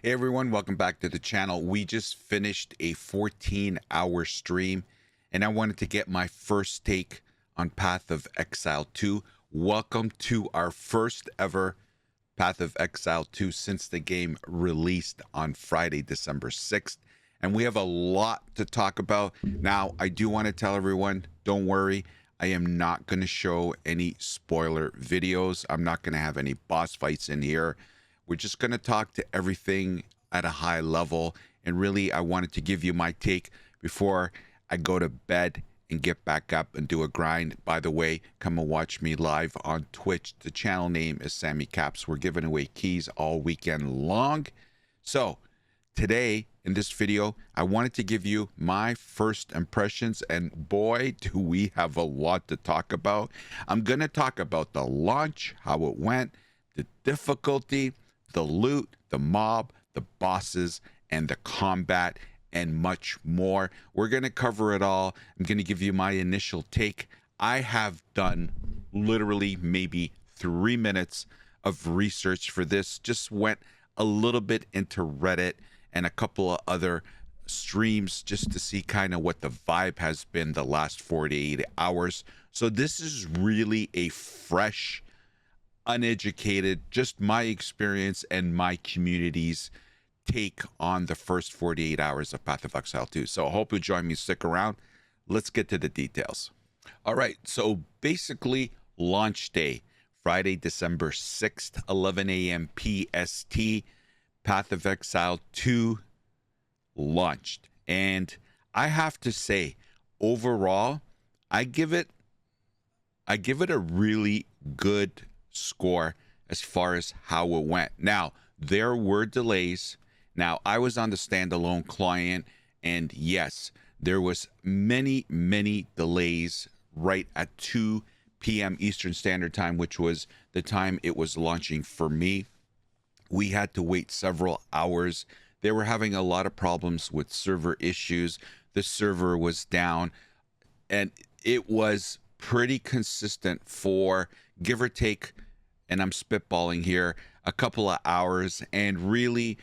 Hey everyone, welcome back to the channel. We just finished a 14-hour stream and I wanted to get my first take on Path of Exile 2. Welcome to our first ever Path of Exile 2 since the game released on Friday, December 6th. And we have a lot to talk about. Now, I do want to tell everyone, don't worry, I am not going to show any spoiler videos. I'm not going to have any boss fights in here. We're just going to talk to everything at a high level. And really, I wanted to give you my take before I go to bed and get back up and do a grind. By the way, come and watch me live on Twitch. The channel name is SamyCaps. We're giving away keys all weekend long. So today in this video, I wanted to give you my first impressions, and boy, do we have a lot to talk about. I'm going to talk about the launch, how it went, the difficulty, the loot, the mob, the bosses, and the combat, and much more. We're going to cover it all. I'm going to give you my initial take. I have done literally maybe 3 minutes of research for this. Just went a little bit into Reddit and a couple of other streams just to see kind of what the vibe has been the last 48 hours. So this is really a fresh, uneducated, just my experience and my community's take on the first 48 hours of Path of Exile 2. So I hope you join me, stick around. Let's get to the details. All right, so basically launch day, Friday, December 6th, 11 a.m. PST, Path of Exile 2 launched. And I have to say, overall, I give it a really good score as far as how it went. Now, there were delays. Now, I was on the standalone client, and yes, there was many delays right at 2 p.m. Eastern Standard Time, which was the time it was launching for me. We had to wait several hours. They were having a lot of problems with server issues. The server was down, and it was pretty consistent for, give or take, and I'm spitballing here, a couple of hours. And really,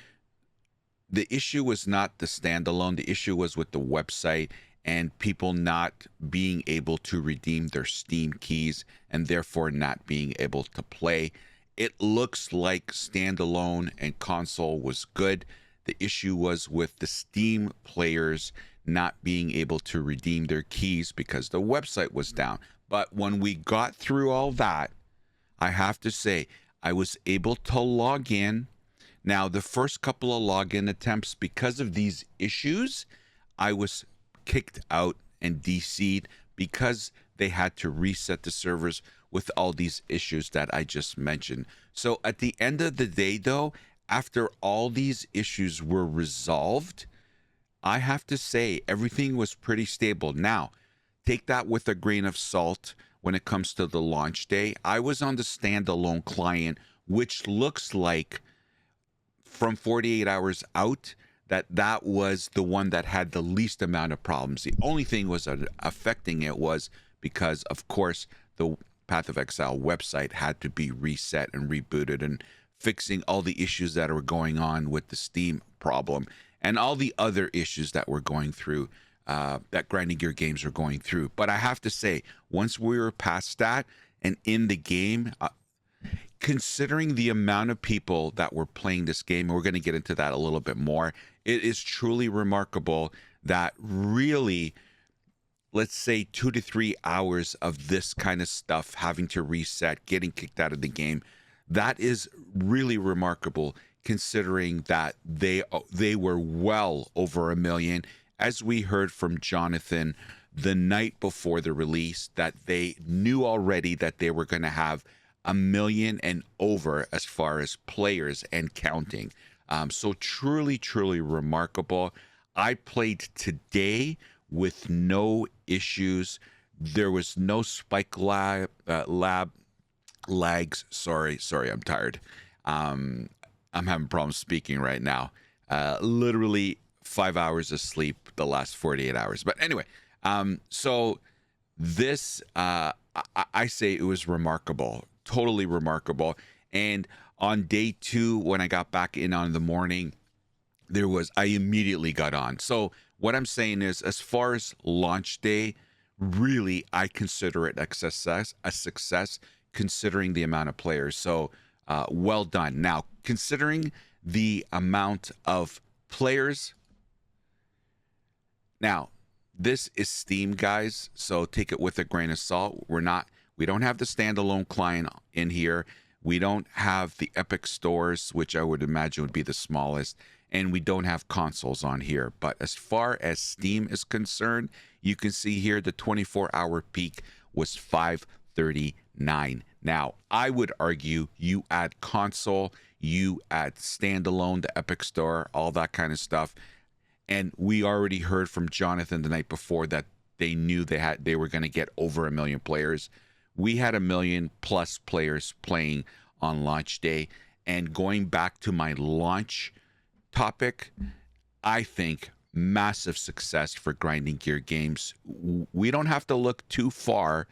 the issue was not the standalone. The issue was with the website and people not being able to redeem their Steam keys and therefore not being able to play. It looks like standalone and console was good. The issue was with the Steam players not being able to redeem their keys because the website was down. But when we got through all that, I have to say, I was able to log in. Now, the first couple of login attempts, because of these issues, I was kicked out and DC'd because they had to reset the servers with all these issues that I just mentioned. So at the end of the day, though, after all these issues were resolved, I have to say everything was pretty stable. Now, take that with a grain of salt when it comes to the launch day. I was on the standalone client, which looks like from 48 hours out that was the one that had the least amount of problems. The only thing was affecting it was because, of course, the Path of Exile website had to be reset and rebooted, and fixing all the issues that were going on with the Steam problem and all the other issues that were going through, that Grinding Gear Games were going through. But I have to say, once we were past that and in the game, considering the amount of people that were playing this game, and we're going to get into that a little bit more, it is truly remarkable that really, let's say 2 to 3 hours of this kind of stuff, having to reset, getting kicked out of the game, that is really remarkable considering that they were well over 1 million. As we heard from Jonathan the night before the release, that they knew already that they were going to have 1 million and over as far as players and counting. So truly remarkable. I played today with no issues. There was no spike lags. Sorry, I'm tired. I'm having problems speaking right now. Literally 5 hours of sleep the last 48 hours. But anyway, so this, I say it was remarkable, totally remarkable. And on day 2, when I got back in on the morning, I immediately got on. So what I'm saying is, as far as launch day, really I consider it a success considering the amount of players. So well done. Now, considering the amount of players, now this is Steam, guys, so take it with a grain of salt. We don't have the standalone client in here. We don't have the Epic stores, which I would imagine would be the smallest, and we don't have consoles on here. But as far as Steam is concerned, you can see here the 24-hour peak was 539. Now, I would argue you add console, you add standalone, the Epic store, all that kind of stuff. And we already heard from Jonathan the night before that they knew they were going to get over 1 million players. We had 1 million plus players playing on launch day. And going back to my launch topic, I think massive success for Grinding Gear Games. We don't have to look too far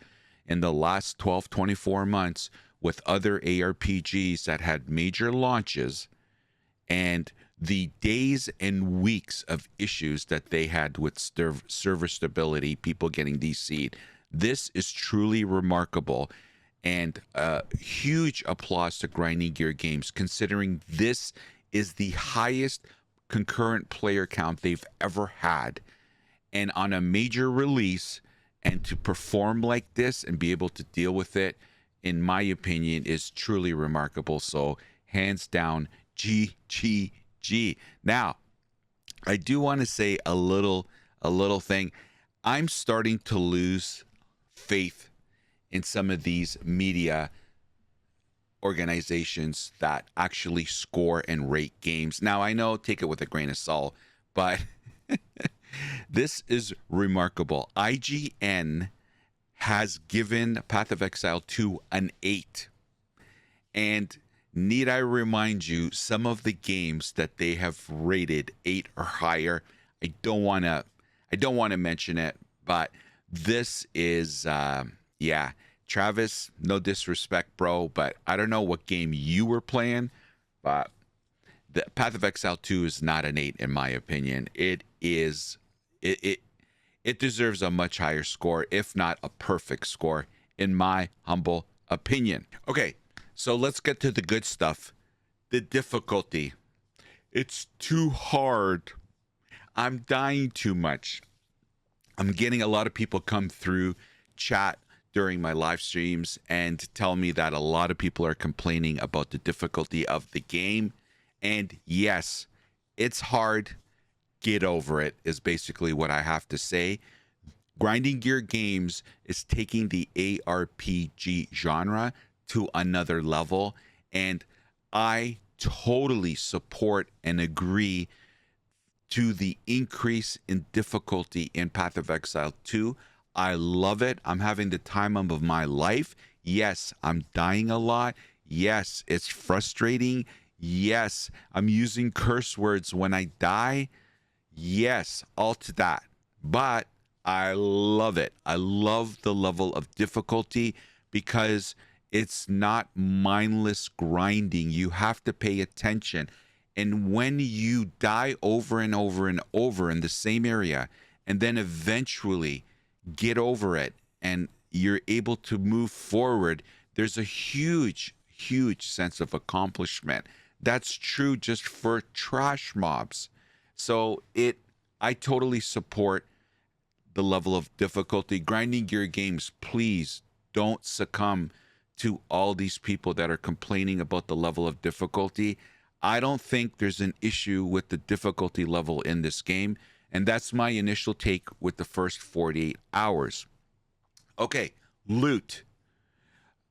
in the last 12, 24 months with other ARPGs that had major launches and the days and weeks of issues that they had with server stability, people getting DC'd. This is truly remarkable, and huge applause to Grinding Gear Games, considering this is the highest concurrent player count they've ever had. And on a major release, and to perform like this and be able to deal with it, in my opinion, is truly remarkable. So hands down, GG. Now, I do want to say a little thing. I'm starting to lose faith in some of these media organizations that actually score and rate games. Now, I know, take it with a grain of salt, but this is remarkable. IGN has given Path of Exile 2 an 8. And need I remind you, some of the games that they have rated 8 or higher, I don't want to mention it, but this is yeah, Travis, no disrespect, bro, but I don't know what game you were playing, but the Path of Exile 2 is not an 8 in my opinion. It deserves a much higher score, if not a perfect score, in my humble opinion. Okay, so let's get to the good stuff. The difficulty. It's too hard. I'm dying too much. I'm getting a lot of people come through chat during my live streams and tell me that a lot of people are complaining about the difficulty of the game. And yes, it's hard. Get over it is basically what I have to say. Grinding Gear Games is taking the ARPG genre to another level, and I totally support and agree to the increase in difficulty in Path of Exile 2. I love it. I'm having the time of my life. Yes, I'm dying a lot. Yes, it's frustrating. Yes, I'm using curse words when I die. Yes, all to that. But I love it. I love the level of difficulty because it's not mindless grinding. You have to pay attention. And when you die over and over and over in the same area, and then eventually get over it and you're able to move forward, there's a huge sense of accomplishment. That's true just for trash mobs. So I totally support the level of difficulty. Grinding Gear Games, please don't succumb to all these people that are complaining about the level of difficulty. I don't think there's an issue with the difficulty level in this game. And that's my initial take with the first 48 hours. Okay, loot.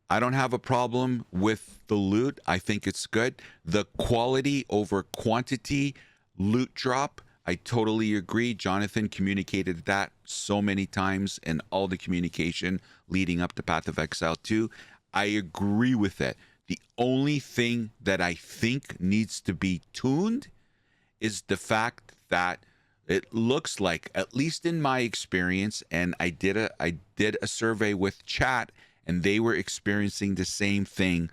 I don't have a problem with the loot. I think it's good. The quality over quantity loot drop, I totally agree. Jonathan communicated that so many times in all the communication leading up to Path of Exile 2. I agree with it. The only thing that I think needs to be tuned is the fact that it looks like, at least in my experience, and I did a survey with chat and they were experiencing the same thing.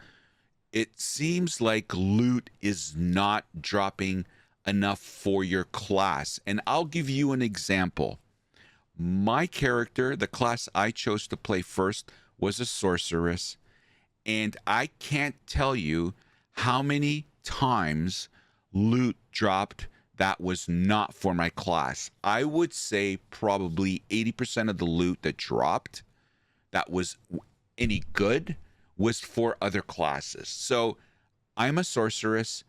It seems like loot is not dropping enough for your class. And I'll give you an example. My character, the class I chose to play first, was a sorceress. And I can't tell you how many times loot dropped that was not for my class. I would say probably 80% of the loot that dropped that was any good was for other classes. So I'm a sorceress,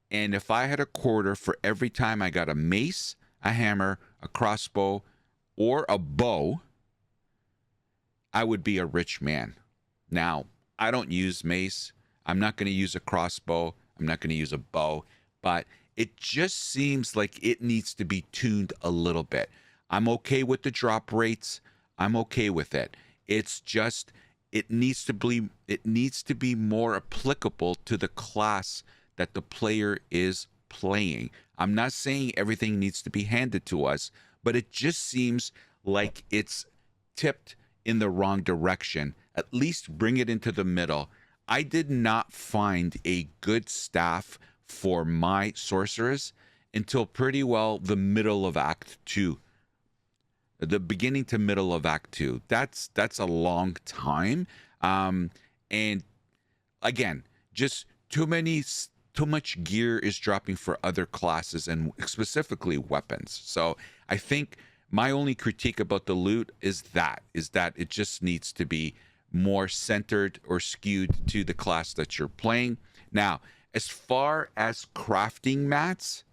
and if I had a quarter for every time I got a mace, a hammer, a crossbow, or a bow, I would be a rich man. Now, I don't use mace. I'm not going to use a crossbow. I'm not going to use a bow, but it just seems like it needs to be tuned a little bit. I'm okay with the drop rates. I'm okay with it. It's just it needs to be more applicable to the class that the player is playing. I'm not saying everything needs to be handed to us, but it just seems like it's tipped in the wrong direction. At least bring it into the middle. I did not find a good staff for my sorceress until pretty well the middle of Act 2. The beginning to middle of Act 2. That's a long time. And again, just too much gear is dropping for other classes and specifically weapons. So I think my only critique about the loot is that it just needs to be more centered or skewed to the class that you're playing. Now, as far as crafting mats,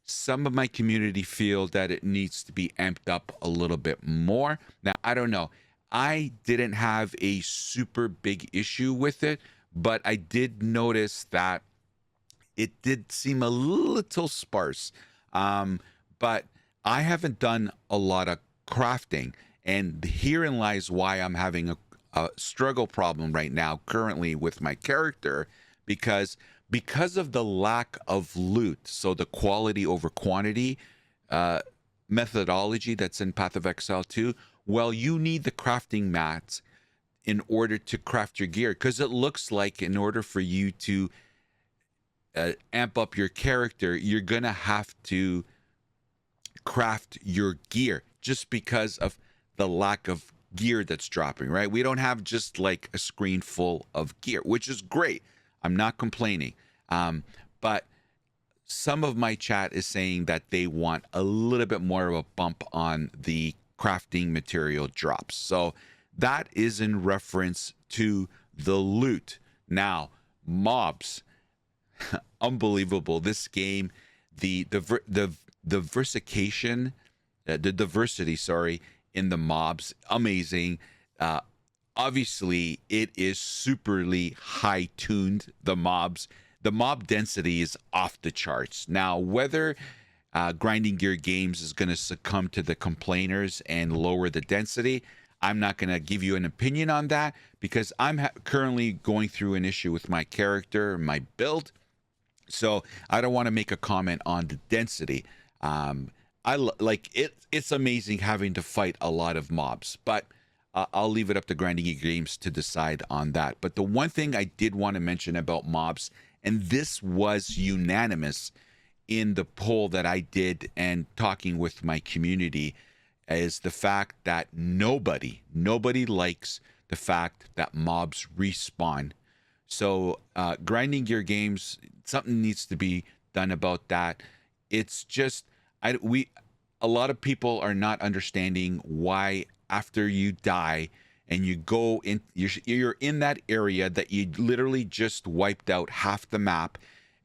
some of my community feel that it needs to be amped up a little bit more. Now, I don't know. I didn't have a super big issue with it, but I did notice that it did seem a little sparse. But I haven't done a lot of crafting, and herein lies why I'm having a struggle problem right now currently with my character, because of the lack of loot, so the quality over quantity methodology that's in Path of Exile 2. Well, you need the crafting mats in order to craft your gear, because it looks like in order for you to amp up your character, you're gonna have to craft your gear just because of the lack of gear that's dropping, right? We don't have just like a screen full of gear, which is great. I'm not complaining. But some of my chat is saying that they want a little bit more of a bump on the crafting material drops. So that is in reference to the loot. Now, mobs, unbelievable. This game, the versification, the diversity, sorry, in the mobs, amazing. Obviously, it is superly high tuned. The mob density is off the charts. Now, whether Grinding Gear Games is going to succumb to the complainers and lower the density, I'm not going to give you an opinion on that, because I'm currently going through an issue with my character, my build. So I don't want to make a comment on the density. It's amazing having to fight a lot of mobs, but I'll leave it up to Grinding Gear Games to decide on that. But the one thing I did want to mention about mobs, and this was unanimous in the poll that I did and talking with my community, is the fact that nobody likes the fact that mobs respawn. So Grinding Gear Games, something needs to be done about that. It's just a lot of people are not understanding why after you die and you go in, you're in that area that you literally just wiped out half the map,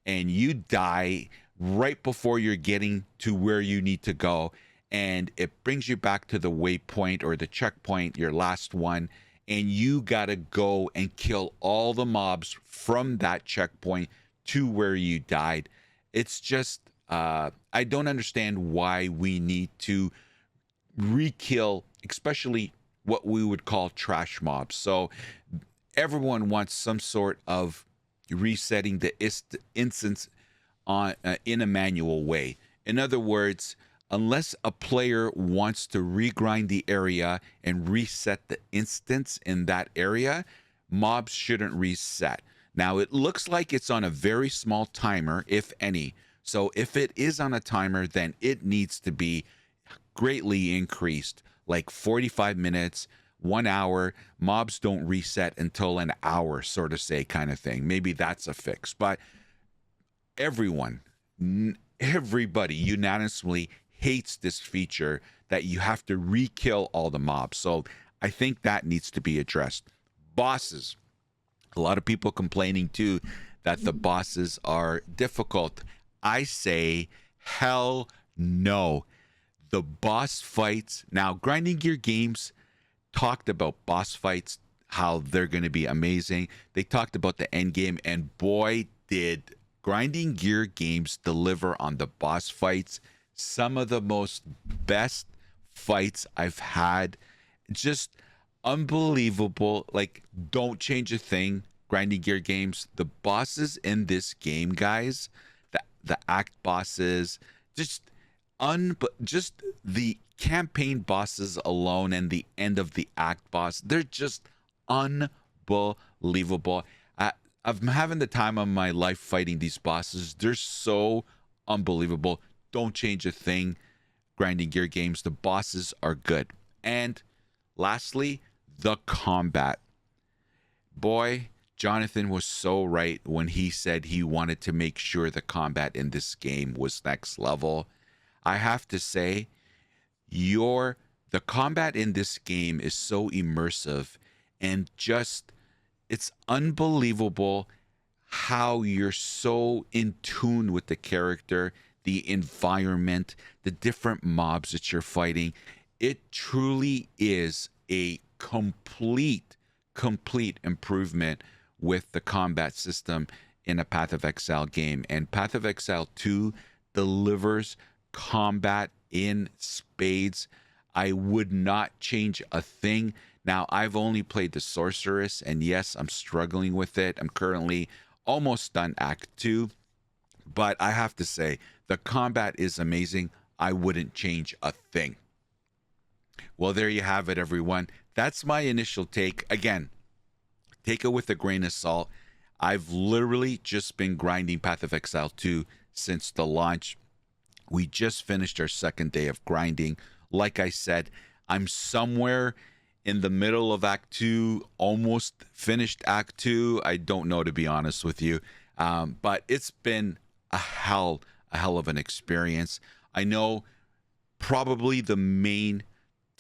and you die right before you're getting to where you need to go, and it brings you back to the waypoint or the checkpoint, your last one, and you gotta go and kill all the mobs from that checkpoint to where you died. It's just I don't understand why we need to re-kill, especially what we would call trash mobs. So everyone wants some sort of resetting the instance on in a manual way. In other words, unless a player wants to regrind the area and reset the instance in that area, mobs shouldn't reset. Now, it looks like it's on a very small timer, if any. So if it is on a timer, then it needs to be greatly increased, like 45 minutes, 1 hour. Mobs don't reset until an hour, sort of say, kind of thing. Maybe that's a fix. But everyone, everybody unanimously hates this feature that you have to re-kill all the mobs. So I think that needs to be addressed. Bosses. A lot of people complaining too that the bosses are difficult. I say, hell no. The boss fights. Now, Grinding Gear Games talked about boss fights, how they're going to be amazing. They talked about the end game, and boy, did Grinding Gear Games deliver on the boss fights. Some of the most best fights I've had. Just unbelievable. Like, don't change a thing, Grinding Gear Games. The bosses in this game, guys, the act bosses, just just the campaign bosses alone and the end of the act boss, they're just unbelievable. I'm having the time of my life fighting these bosses. They're so unbelievable. Don't change a thing, Grinding Gear Games. The bosses are good. And lastly, the combat. Boy, Jonathan was so right when he said he wanted to make sure the combat in this game was next level. I have to say, the combat in this game is so immersive, and just it's unbelievable how you're so in tune with the character, the environment, the different mobs that you're fighting. It truly is a complete improvement with the combat system in a Path of Exile game. And Path of Exile 2 delivers combat in spades. I would not change a thing. Now, I've only played the Sorceress, and yes, I'm struggling with it. I'm currently almost done Act 2, but I have to say, the combat is amazing. I wouldn't change a thing. Well, there you have it, everyone. That's my initial take. Again, take it with a grain of salt. I've literally just been grinding Path of Exile 2 since the launch. We just finished our second day of grinding. Like I said, I'm somewhere in the middle of Act 2, almost finished Act 2. I don't know, to be honest with you. But it's been a hell of an experience. I know probably the main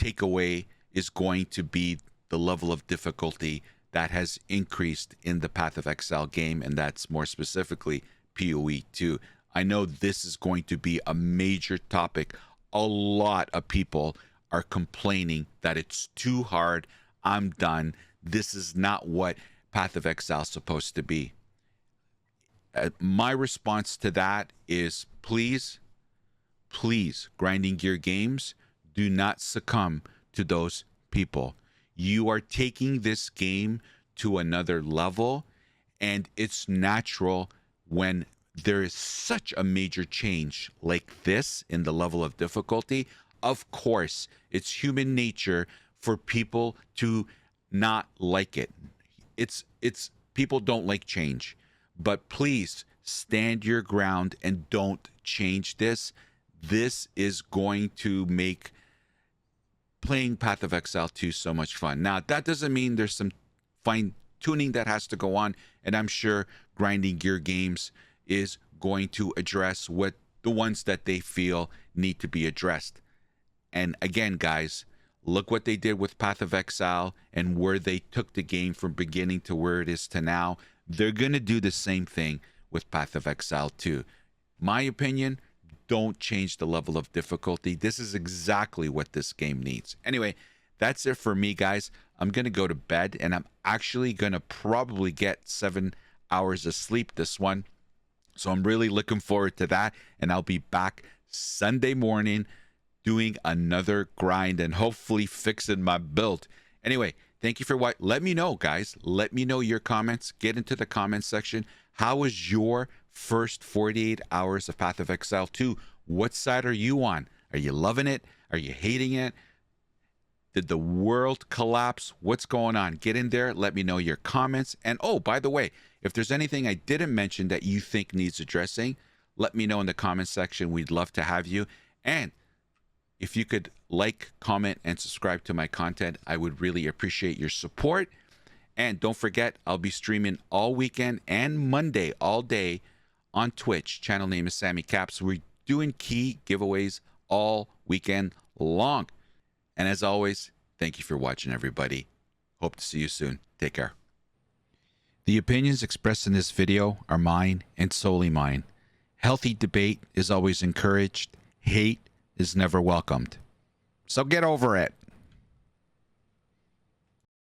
takeaway is going to be the level of difficulty that has increased in the Path of Exile game, and that's more specifically POE2. I know this is going to be a major topic. A lot of people are complaining that it's too hard. I'm done. This is not what Path of Exile is supposed to be. My response to that is please, Grinding Gear Games, do not succumb to those people. You are taking this game to another level, and it's natural when there is such a major change like this in the level of difficulty. Of course, it's human nature for people to not like it. It's people don't like change. But please stand your ground and don't change this. This is going to make playing Path of Exile 2 so much fun. Now, that doesn't mean there's some fine tuning that has to go on, and I'm sure Grinding Gear Games is going to address what the ones that they feel need to be addressed. And again, guys, look what they did with Path of Exile and where they took the game from beginning to where it is to now. They're going to do the same thing with Path of Exile 2. My opinion, don't change the level of difficulty. This is exactly what this game needs. Anyway, that's it for me, guys. I'm going to go to bed, and I'm actually going to probably get 7 hours of sleep this one. So I'm really looking forward to that, and I'll be back Sunday morning doing another grind and hopefully fixing my build. Anyway, thank you for what. Let me know, guys. Let me know your comments. Get into the comments section. How was your first 48 hours of Path of Exile 2? What side are you on? Are you loving it? Are you hating it? Did the world collapse? What's going on? Get in there. Let me know your comments. And oh, by the way, if there's anything I didn't mention that you think needs addressing, let me know in the comment section. We'd love to have you. And if you could like, comment, and subscribe to my content, I would really appreciate your support. And don't forget, I'll be streaming all weekend and Monday all day on Twitch. Channel name is SamyCaps. We're doing key giveaways all weekend long. And as always, thank you for watching, everybody. Hope to see you soon. Take care. The opinions expressed in this video are mine and solely mine. Healthy debate is always encouraged. Hate is never welcomed. So get over it.